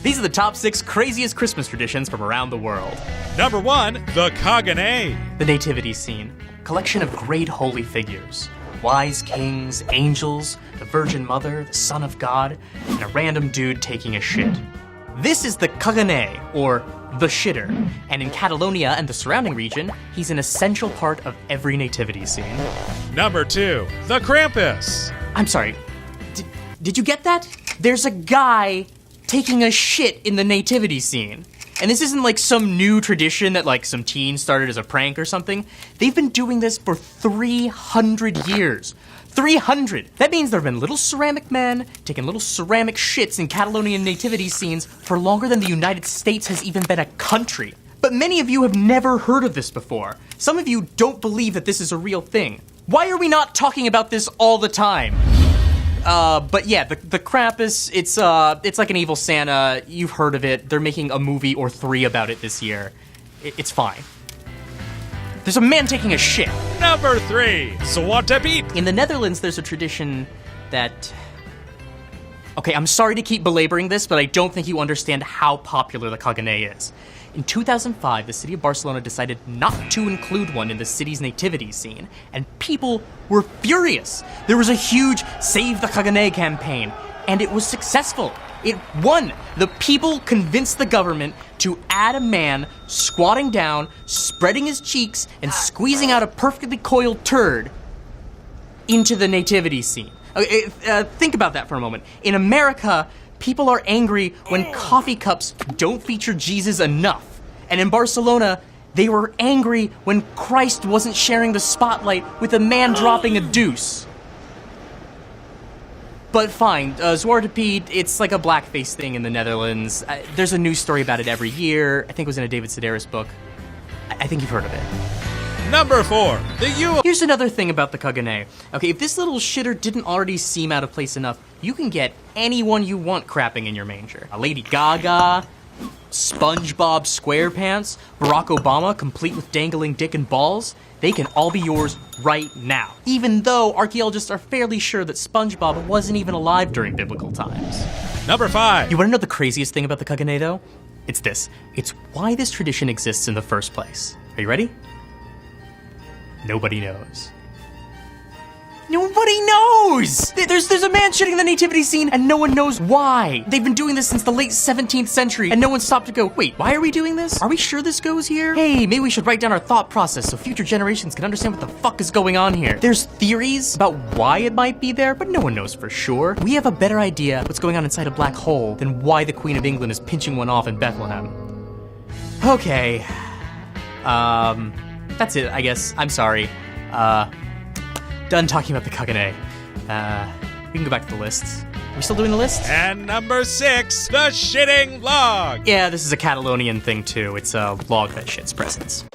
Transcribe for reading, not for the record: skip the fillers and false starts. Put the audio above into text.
These are the top 6 craziest Christmas traditions from around the world. Number 1, the Kagane. The nativity scene, collection of great holy figures. Wise kings, angels, the Virgin Mother, the Son of God, and a random dude taking a shit. This is the Kagane, or the shitter, and in Catalonia and the surrounding region, he's an essential part of every nativity scene. Number 2, the Krampus. I'm sorry, did you get that? There's a guy taking a shit in the nativity scene. And this isn't like some new tradition that like some teen started as a prank or something. They've been doing this for 300 years. 300! That means there have been little ceramic men taking little ceramic shits in Catalonian nativity scenes for longer than the United States has even been a country. But many of you have never heard of this before. Some of you don't believe that this is a real thing. Why are we not talking about this all the time? But yeah, the Krampus, it's like an evil Santa. You've heard of it. They're making a movie or 3 about it this year. It's fine. There's a man taking a shit. Number 3, Zwarte Piet. In the Netherlands, there's a tradition that... Okay, I'm sorry to keep belaboring this, but I don't think you understand how popular the Kagane is. In 2005, the city of Barcelona decided not to include one in the city's nativity scene, and people were furious. There was a huge Save the Kagane campaign, and it was successful. It won. The people convinced the government to add a man squatting down, spreading his cheeks, and squeezing out a perfectly coiled turd into the nativity scene. Okay, think about that for a moment. In America, people are angry when coffee cups don't feature Jesus enough. And in Barcelona, they were angry when Christ wasn't sharing the spotlight with a man dropping a deuce. But fine, Zwarte Piet, it's like a blackface thing in the Netherlands. There's a news story about it every year. I think it was in a David Sedaris book. I think you've heard of it. Number 4, the Yule. Here's another thing about the Kagane. Okay, if this little shitter didn't already seem out of place enough, you can get anyone you want crapping in your manger. A Lady Gaga, SpongeBob SquarePants, Barack Obama, complete with dangling dick and balls. They can all be yours right now. Even though archaeologists are fairly sure that SpongeBob wasn't even alive during biblical times. Number 5, You wanna know the craziest thing about the Kagane though? It's this. It's why this tradition exists in the first place. Are you ready? Nobody knows. Nobody knows! There's a man shitting in the nativity scene and no one knows why. They've been doing this since the late 17th century and no one stopped to go, wait, why are we doing this? Are we sure this goes here? Hey, maybe we should write down our thought process so future generations can understand what the fuck is going on here. There's theories about why it might be there, but no one knows for sure. We have a better idea what's going on inside a black hole than why the Queen of England is pinching one off in Bethlehem. Okay. That's it, I guess. I'm sorry. Done talking about the Kagane. We can go back to the lists. Are we still doing the lists? and number 6, the Shitting Log. Yeah, this is a Catalonian thing too. It's a log that shits presents.